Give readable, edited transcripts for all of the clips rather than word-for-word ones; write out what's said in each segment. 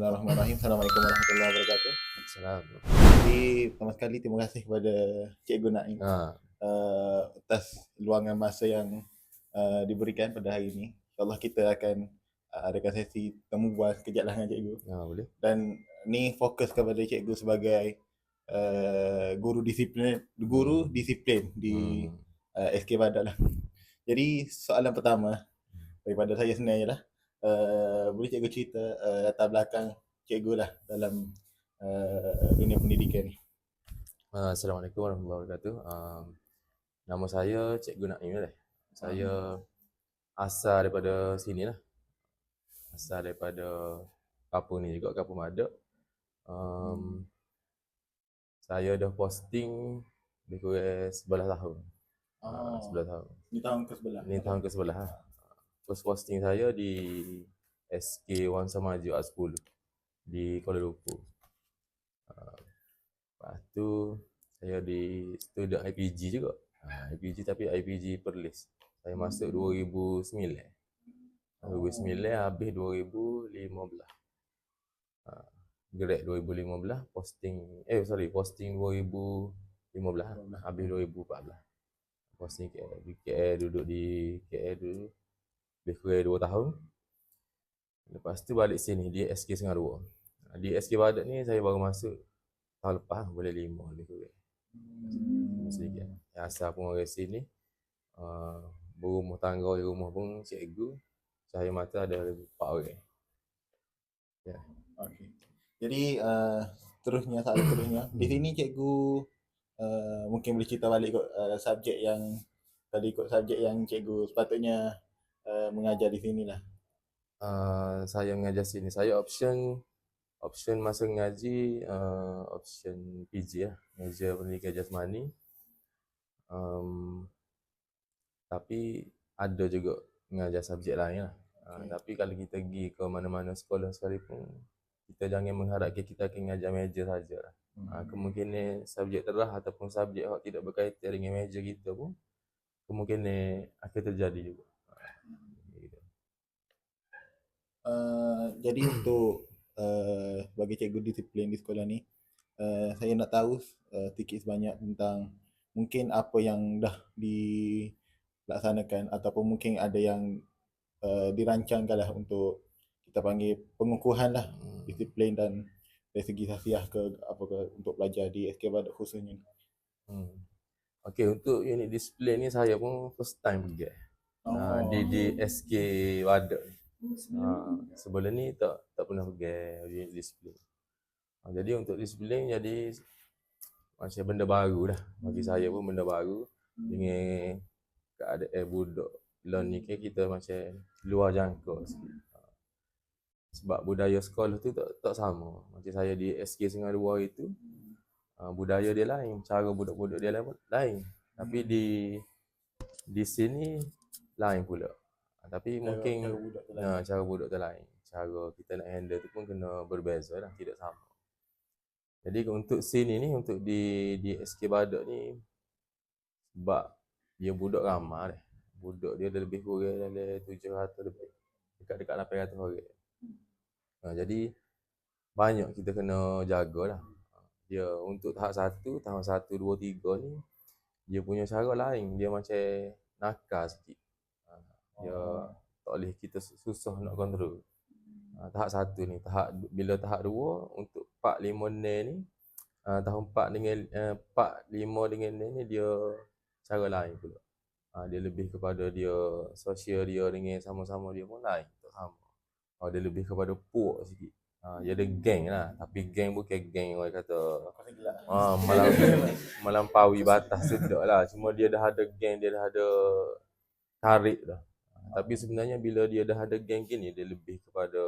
Bismillahirrahmanirrahim. Assalamualaikum warahmatullahi wabarakatuh. Salam. Jadi pertama sekali terima kasih kepada Cikgu Naim Ha, atas luangan masa yang diberikan pada hari ini. InsyaAllah kita akan adakan sesi temu bual sekejap lah dengan Cikgu. boleh. Dan ni fokus kepada Cikgu sebagai guru disiplin di SK Badak lah. Jadi soalan pertama daripada saya sebenarnya lah, boleh Cikgu cerita latar belakang Cikgu lah dalam dunia pendidikan ni. Assalamualaikum warahmatullahi wabarakatuh. Nama saya Cikgu Naim lah. Saya asal daripada sini lah. Asal daripada kampung ni juga, Kampung Badak. Saya dah posting lebih kurang 11 tahun. 11 tahun. Ni tahun ke-11. Ni tahun ke-11 lah. First posting saya di SK Wan Samaju A10 di Kuala Lumpur. Lepas tu saya di student IPG juga. IPG tapi IPG Perlis. Saya masuk 2009. 2009 habis 2015. Grad 2015, posting 2015, habis 2014. Posting KL, duduk di KL dulu lebih kurang 2 tahun. Lepas tu balik sini di SK Sengaruwa. Di SK Badak ni saya baru masuk tahun lepas, boleh 5 lebih kurang. Sedikit. Yang asal pun orang sini. Berumah tangga di rumah pun cikgu. Cahaya mata ada 4 orang. Ya. Okey. Jadi soalan terusnya. Di sini Cikgu mungkin boleh cerita balik kot subjek yang tadi ikut subjek yang Cikgu sepatutnya mengajar di sini lah. Saya mengajar sini. Saya option masa ngaji option PG lah, mengajar pendidikan jasmani. Tapi ada juga mengajar subjek lain lah. Tapi kalau kita pergi ke mana-mana sekolah sekalipun, kita jangan mengharapkan kita akan mengajar meja saja lah. Kemungkinan subjek terah ataupun subjek yang tidak berkaitan dengan meja kita pun kemungkinan akan terjadi juga. Jadi untuk bagi cikgu disiplin di sekolah ni, saya nak tahu sedikit sebanyak tentang mungkin apa yang dah dilaksanakan ataupun mungkin ada yang dirancangkan lah untuk kita panggil pengukuhan lah disiplin dan dari segi safiah untuk belajar di SK Badak khususnya. Okey, untuk unit disiplin ni saya pun first time pergi. Di SK Badak. Sebelum ni tak pernah pergi unit disiplin. Jadi untuk disiplin jadi macam benda baru dah. Bagi saya pun benda baru dengan keadaan budak learn ni kita macam luar jangka sikit. Sebab budaya sekolah tu tak sama. Macam saya di SK Sengaruwa itu budaya dia lain, cara budak-budak dia lain. Tapi di sini lain pula. Tapi mungkin cara budak tu lain. Cara kita nak handle tu pun kena berbeza lah, tidak sama. Jadi untuk sini ni, untuk di SK Badak ni, sebab dia budak ramai dah. Budak dia dah lebih kurang dalam 700 lebih. Dekat-dekat 800 orang. Jadi banyak kita kena jagalah. Dia untuk tahap 1, tahun 1, 2, 3 ni dia punya cara lain. Dia macam nakal sikit. Dia tak boleh kita susah nak kontrol. Tahap 1 ni, bila tahap 2 untuk 4, 5 ni tahun 4 dengan 4, 5 dengan ni dia cara lain pula. Dia lebih kepada dia sosial dia dengan sama-sama dia pun lain, tak sama. Dia lebih kepada puak sikit. Dia ada geng lah, tapi geng bukan geng orang kata melampaui batas sudah lah. Cuma dia dah ada geng, dia dah ada tarik dah. Tapi sebenarnya bila dia dah ada geng gini, dia lebih kepada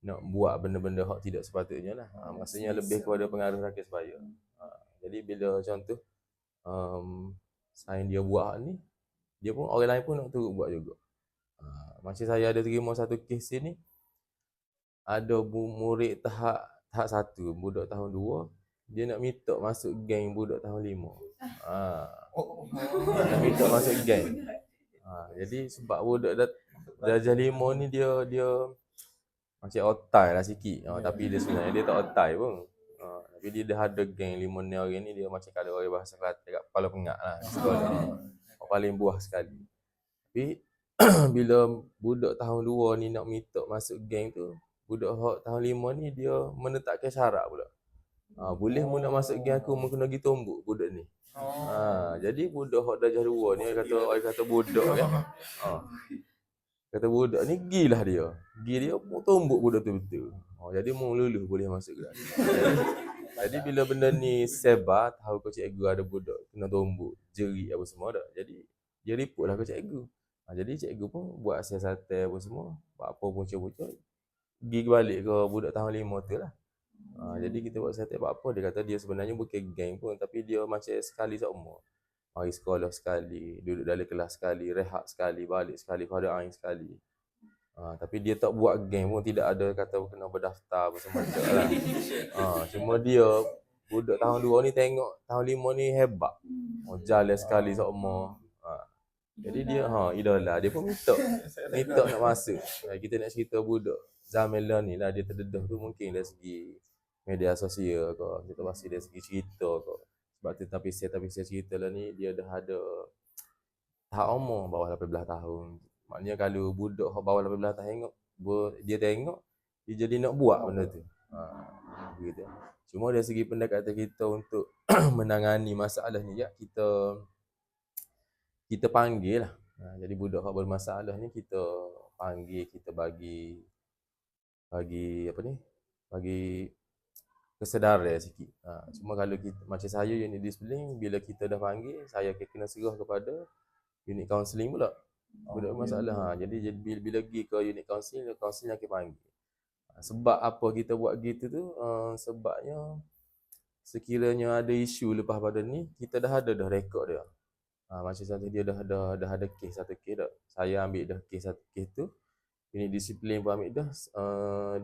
nak buat benda-benda hak tidak sepatutnya lah. Maksudnya lebih kepada pengaruh rakyat sebaya. Jadi bila contoh sign dia buat ni, dia pun orang lain pun nak turut buat juga. Macam saya ada terima satu kes sini, ada murid tahap 1, budak tahun 2, dia nak minta masuk geng budak tahun 5. Nak minta masuk geng. Jadi sebab budak darjah 5 ni dia macam otai lah sikit. Tapi dia sebenarnya dia tak otai pun. Tapi dia dah ada geng 5-6 orang ni, dia macam kalau orang bahasa Kelantan kat kepala pengak lah sekolah. Paling buah sekali. Tapi bila budak tahun 2 ni nak minta masuk geng tu, budak hak tahun 5 ni dia menetapkan syarat pula. Boleh mu nak masuk geng aku, mu kena pergi tombok budak ni. Jadi budak hak darjah 2 ni orang kata budak kan. Kata budak ni gilah dia. Dia mu tombok budak tu betul. Jadi mu lulus boleh masuk kelas. Jadi bila benda ni sebar, tahu kau cikgu ada budak kena tombok, jerit apa semua dah. Jadi dia report lah ke cikgu. Jadi cikgu pun buat siasatan apa semua, buat apa bocor-bocor. Pergi balik ke budak tahun 5 tu lah. Jadi kita buat siasatan buat apa, dia kata dia sebenarnya bukan geng pun, tapi dia macam sekali seumur. Mari sekolah sekali, duduk dalam kelas sekali, rehat sekali, balik sekali, pada ain sekali. Tapi dia tak buat geng pun, tidak ada kata kena berdaftar apa semua tak lah. Cuma dia budak tahun 2 ni tengok tahun 5 ni hebat. Jalan sekali seumur. Jadi dia idola, dia pun minta nak masuk. Kita nak cerita budak zaman ni lah, dia terdedah tu mungkin dari segi media sosial ke, kita pasti dari segi cerita ke. Sebab tu tapi saya cerita lah ni, dia dah ada tahap umur bawah 18 tahun. Maknanya kalau budak bawah 18 tahun dia tengok, dia jadi nak buat benda tu. Begitu. Cuma dari segi pendekatan kita untuk menangani masalah ni, ya kita panggil lah. Jadi budak yang bermasalah ni kita panggil, kita bagi apa ni? Bagi kesedaran sikit. Cuma kalau kita macam saya unit disiplin, bila kita dah panggil, saya kena serah kepada unit kaunseling pula. Budak bermasalah. Jadi bila pergi ke unit kaunseling akan panggil. Sebab apa kita buat gitu tu? Sebabnya sekiranya ada isu lepas pada ni, kita dah ada rekod dia. Macam contoh dia dah ada kes satu kes dah. Saya ambil dah kes satu kes tu. Unit disiplin pun ambil dah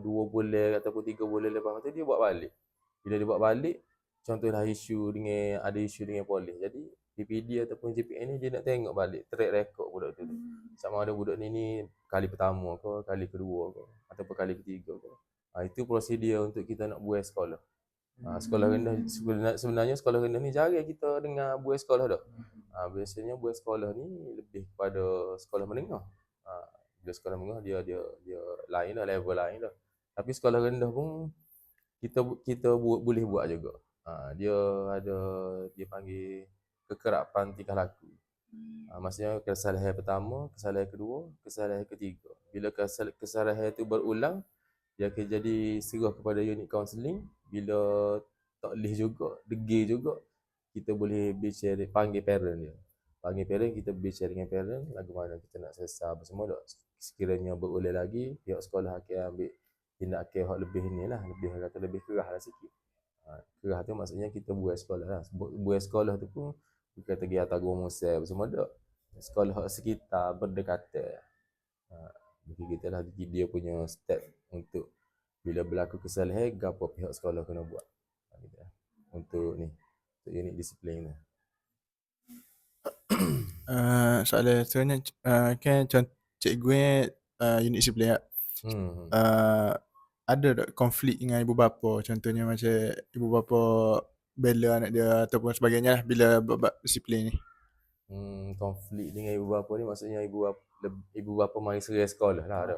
2 bulan ataupun 3 bulan lepas tu dia buat balik. Bila dia buat balik, contohlah ada isu dengan polis. Jadi PPD ataupun JPN ni dia nak tengok balik track record budak tu. Sama ada budak ni kali pertama ke, kali kedua ke, ataupun kali ketiga ke. Itu prosedur untuk kita nak buat sekolah. Sekolah rendah sebenarnya sekolah rendah ni jarang kita dengar buat sekolah dah. Biasanya buat sekolah ni lebih kepada sekolah menengah. Bila sekolah menengah dia lain dah, level lain dah. Tapi sekolah rendah pun kita boleh buat juga. Dia panggil kekerapan tingkah laku. Maksudnya kesalahan pertama, kesalahan kedua, kesalahan ketiga. Bila kesalahan itu berulang, dia akan jadi serah kepada unit kaunseling. Bila tak boleh juga, degil juga, kita boleh bicara, panggil parent dia. Panggil parent, kita bicara dengan parent, lagu mana kita nak selesai apa semua tak. Sekiranya berulang lagi, pihak sekolah akan ambil tindakan yang lebih ni lah, lebih kerah lah sikit. Kerah tu maksudnya kita buat sekolah lah. Buat sekolah tu pun bukan kegiatan guru musel apa semua tak. Sekolah sekitar berdekatan. Begitu lah dia punya step untuk bila berlaku kesalahan, apa pihak sekolah kena buat. Untuk unit disiplin ni. Soalan sebenarnya kan cikgu unit disiplin tak? Ada tak konflik dengan ibu bapa, contohnya macam ibu bapa bela anak dia ataupun sebagainya lah bila bab disiplin ni? Konflik dengan ibu bapa ni maksudnya ibu bapa mari serai sekolah lah ada.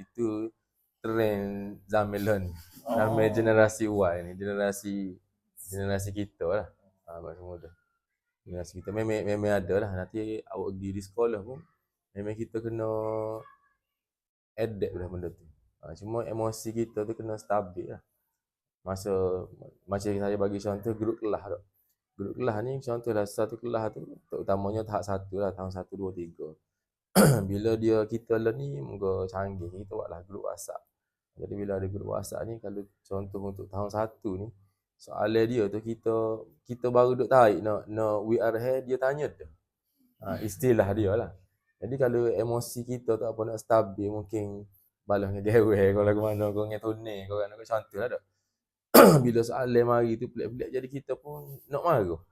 Itu trend zaman ni. Zaman generasi Y ni, generasi kita lah. Macam tu. Generasi kita memang ada lah. Nanti awak pergi di sekolah pun memang kita kena adapt lah benda tu. Cuma emosi kita tu kena stabil lah. Macam saya bagi contoh grup kelas tu. Grup kelas ni contohlah satu kelas tu, terutamanya tahap 1 lah, tahun 1, 2, 3. Bila kita lah ni muka canggih, kita buatlah grup WhatsApp. Jadi bila ada grup WhatsApp ni, kalau contoh untuk tahun 1 ni, soalan dia tu kita baru duk tarik nak we are here, dia tanya dah. Istilah dia lah. Jadi kalau emosi kita tak apa nak stabil, mungkin balas dengan dewe kalau lagu mana kau dengan tunai kau nak contoh lah dak. Bila soalan mari tu pelik-pelik, jadi kita pun nak marah.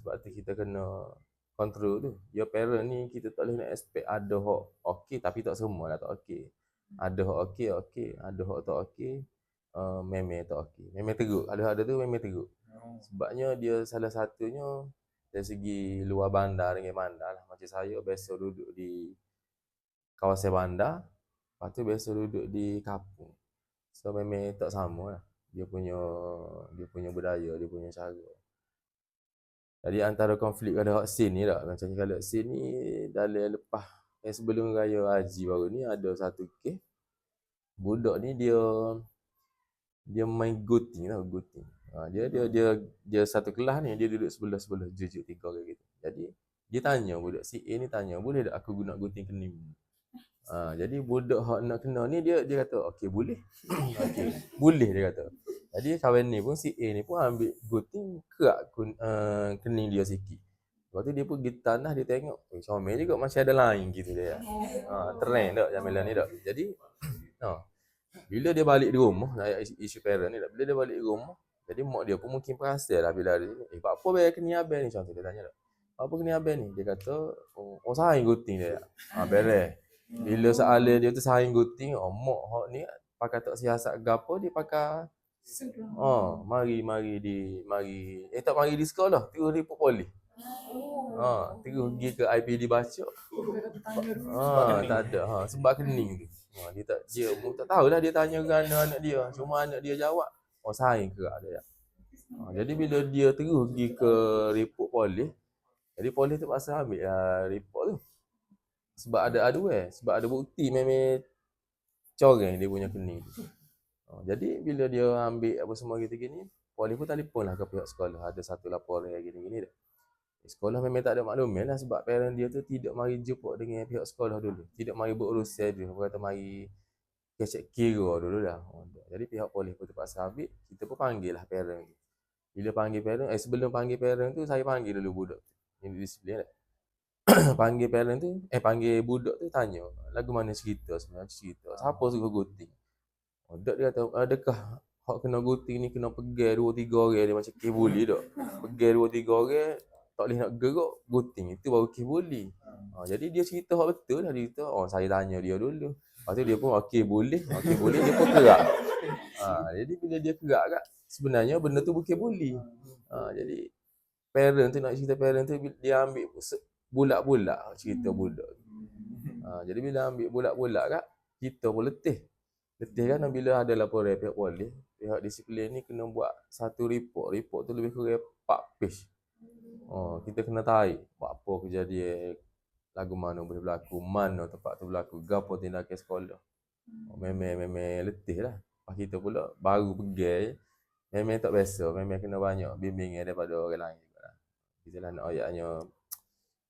Sebab tu kita kena control tu. Your parent ni kita tak boleh nak expect ada hok okey tapi tak semua lah tak okey. Ada hak okey, ada hak tak okey, memang tak okey. Memang teruk. Ada tu memang teruk. Sebabnya dia salah satunya dari segi luar bandar dengan bandar lah. Macam saya biasa duduk di kawasan bandar, lepas tu biasa duduk di kampung. So memang tak sama lah. Dia punya budaya, dia punya cara. Jadi antara konflik ada hak sin ni tak. Macam ni kalau sin ni dalam lepas sebelum raya haji baru ni ada satu kes. Budak ni dia main gunting tau, gunting. Dia satu kelas ni, dia duduk sebelah-sebelah jujur 3 orang gitu. Jadi dia tanya budak si A ni tanya, boleh tak aku guna gunting kening? Jadi budak hak nak kena ni dia kata okey boleh. Okey, boleh dia kata. Jadi kawan ni pun si A ni pun ambil gunting kerak kening dia sikit. Lepas tu dia pun pergi tanah dia tengok, comel juga macam ada lain gitu dia. Trend tak jamilan ni tak. Jadi bila dia balik di rumah, isu parent ni tak. Bila dia balik di rumah, jadi mak dia pun mungkin perasan lah bila dia apa bayar kening abang ni contoh dia tanya tak. Apa kening abang ni? Dia kata, saing gunting dia. Beres. Bila soalan dia tu saing gunting, mak hak ni pakai tak siasat gapo dia pakai mari di sekolah, terus report polis. Terus pergi ke IPD baca. Tak ada. Sebab kening tu. Dia tak tahulah dia tanya kerana anak dia. Cuma anak dia jawab, saing kerak dia. Jadi bila dia terus pergi ke report polis, jadi polis tu pasal ambil report tu. Sebab ada sebab ada bukti memang coreng dia punya kening tu. Jadi bila dia ambil apa semua gitu gini, polis pun telefon lah ke pihak sekolah. Ada satu laporan gini-gini dah. Sekolah memang tak ada maklumat lah sebab parent dia tu tidak mari jumpa dengan pihak sekolah dulu. Tidak mari berurusan dulu. Kata mari kecek kira dulu dah. Jadi pihak polis pun terpaksa ambil. Kita pun panggil lah parent. Bila panggil parent, sebelum panggil parent tu saya panggil dulu budak. Ini disiplin lah. Panggil parent tu, panggil budak tu tanya, lagu mana cerita sebenarnya cerita. Siapa suruh gunting? Budak dia kata, adakah hak kena gunting ni kena pegang 2-3 orang dia macam kes bully tak? Pegang 2-3 orang tak boleh nak gerak gunting itu baru kes bully. Jadi dia cerita hak betul lah, dia kata, saya tanya dia dulu. Lepas tu dia pun okey boleh dia pun kerak. Jadi bila dia kerak kat sebenarnya benda tu bukan bully. Jadi parent tu nak cerita parent tu dia ambil bulat-bulat cerita budak. Jadi bila ambil bulat-bulat kat kita pun letih kan bila ada laporan pihak polis, pihak disiplin ni kena buat satu report tu lebih kurang 4 page. Kita kena tahu apa kejadian, lagu mana boleh berlaku, mana tempat tu berlaku, gapo tindakan sekolah. Memang letih lah. Lepas kita pula baru pergi, memang tak biasa, memang kena banyak bimbingan daripada orang lain juga lah. Itulah nak ayatnya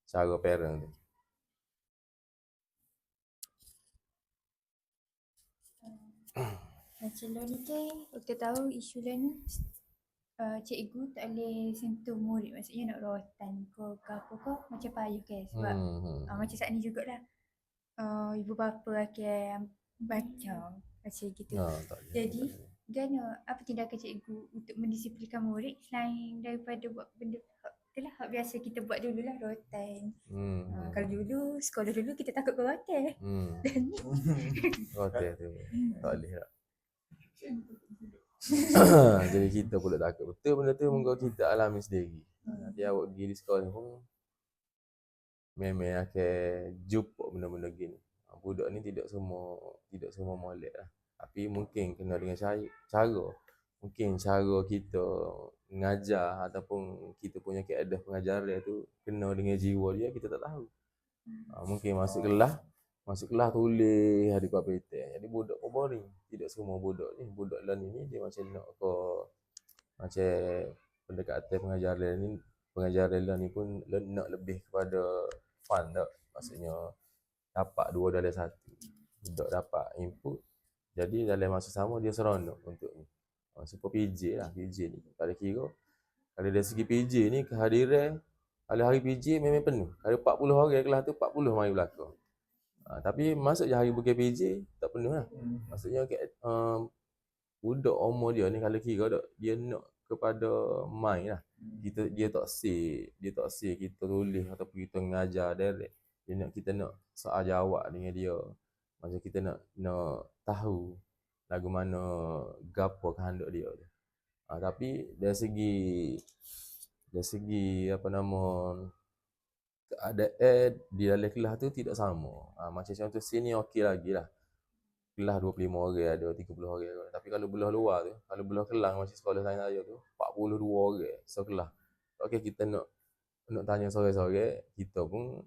cara parent tu. Macam law ni kan, kita tahu isu law ni cikgu tak boleh sentuh murid, maksudnya nak rotan ke apa ke macam payah kan sebab macam saat ni jugalah ibu bapa akan baca macam gitu. Jadi apa tindakan cikgu untuk mendisiplinkan murid selain daripada buat benda itulah hak biasa kita buat dululah, rotan. Kalau dulu sekolah dulu kita takut ke rotan. Dan ni rotan tu tak boleh tak. Jadi kita pula takut betul benda tu, moga kita alami sendiri. Nanti awak pergi di sekolah pun memang akan jumpa benda-benda gini. Budak ni tidak semua molek lah. Tapi mungkin kena dengan cara. Mungkin cara kita mengajar ataupun kita punya keadaan pengajaran tu kena dengan jiwa dia, kita tak tahu. Mungkin masuk kelas tulis hari papetan. Jadi budak pun boring. Tidak semua budak lah ni dia macam nak ke macam pendekatan pengajaran lah ni pun nak lebih kepada fun tak. Maksudnya dapat 2 dalam 1. Budak dapat input. Jadi dalam masa sama dia seronok untuk ni. Super PJ lah, PJ ni. Kalau kira kalau dari segi PJ ni kehadiran kalau hari PJ memang penuh. Kalau 40 orang kelas tu 40 mari belakang. Tapi masuk je hari bukan PJ tak penuh lah. Maksudnya budak umur dia ni kalau kira dia nak kepada main lah. Dia tak say kita tulis ataupun kita mengajar direct. Kita nak soal jawab dengan dia. Macam kita nak tahu lagu mana gapo kehendak dia tu. Tapi dari segi apa nama keadaan di dalam kelas tu tidak sama. Macam contoh sini okey lagi lah. Kelas 25 orang ada, 30 orang ada. Tapi kalau belah luar tu, kalau belah Kelang macam sekolah sains saya tu, 42 orang sekelas. Okey, kita nak tanya sore-sore, kita pun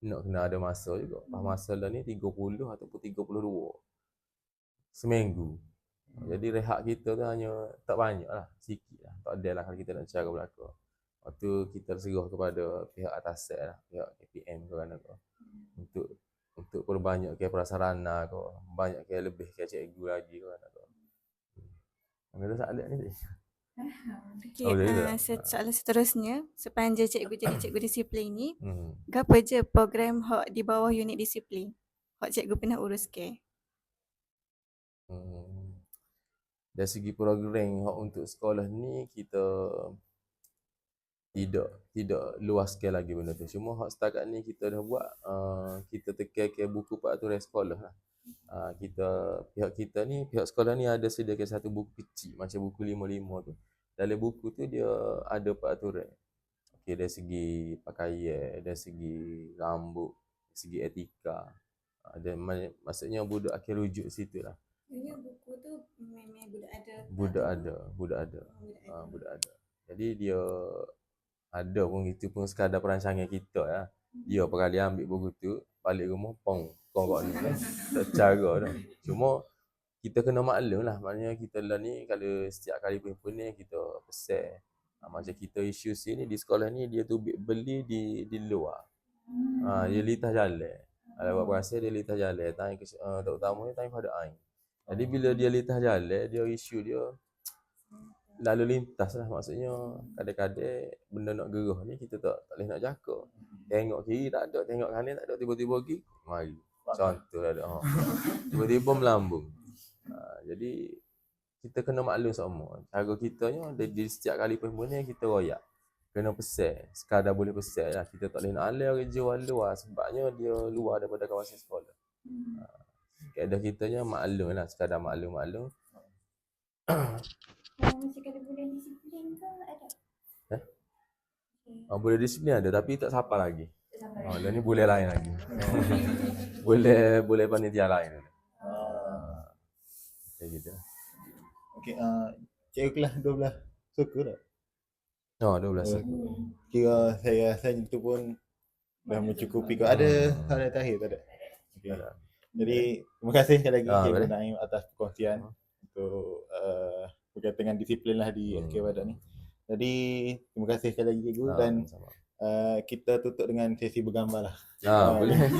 nak kena ada masa juga. Masa dah ni 30 ataupun 32 seminggu. Jadi rehat kita tu hanya tak banyak lah, sikit lah. Tak ada lah kalau kita nak cara belakang. Lepas tu kita serah kepada pihak atas lah, pihak KPM ke mana ke. Untuk perbanyak ke prasarana ke, banyak ke lebih ke cikgu lagi ke mana ke. Ada soalan ni? Okey, Boleh soalan seterusnya, sepanjang cikgu jadi cikgu disiplin ni, Hmm. apa je program hak di bawah unit disiplin hak cikgu pernah urus ke? Dari segi program hak untuk sekolah ni, kita tidak luas sekali lagi benda tu. Cuma hak setakat ni kita dah buat, kita tekan buku peraturan sekolah lah. Pihak sekolah ni ada sediakan satu buku kecil macam buku 55 tu. Dalam buku tu dia ada peraturan. Okey, dari segi pakaian, dari segi rambut, dari segi etika. Dan maksudnya budak akan rujuk situ lah. Sebenarnya buku tu memang Budak ada. Jadi dia ada pun itu pun sekadar perancangan kita lah. Dia perkali ambil buku tu, balik rumah pong kat ni lah. Tak cara dah. Cuma kita kena maklum lah. Maknanya kita lah ni kalau setiap kali pun ni kita pesan. Macam kita isu sini di sekolah ni dia tu beli di luar. Dia litas jalan. Kalau buat perasa dia litas jalan. Terutama ni time pada air. Jadi bila dia litas jalan, dia isu dia lalu lintas lah. Maksudnya kadang-kadang benda nak gerah ni kita tak boleh nak jaga. Tengok kiri tak ada, tengok kanan tak ada, tiba-tiba pergi mari. Contoh ada. Tiba-tiba melambung. Jadi kita kena maklum semua. Cara kitanya di setiap kali perhimpunan kita royak. Kena pesan. Sekadar boleh pesan lah. Kita tak boleh nak alih orang jual luar sebabnya dia luar daripada kawasan sekolah. Keadaan kitanya maklum lah. Sekadar maklum. Macam kalau bulan disiplin ke ada? Boleh disiplin ada tapi tak siapa lagi. Tak sampai. Dan ni boleh lain lagi. boleh panitia lain. Kayak gitu. Okey, cikgu kelas 12 suka tak? 12. Kira saya rasa itu pun dah mencukupi. Ada hal yang terakhir tak ada? Okay. Jadi terima kasih sekali lagi Cikgu Naim atas perkongsian untuk berkaitan dengan disiplin lah di SK Badak ni. Jadi terima kasih sekali lagi Cikgu dan kita tutup dengan sesi bergambar lah. Boleh.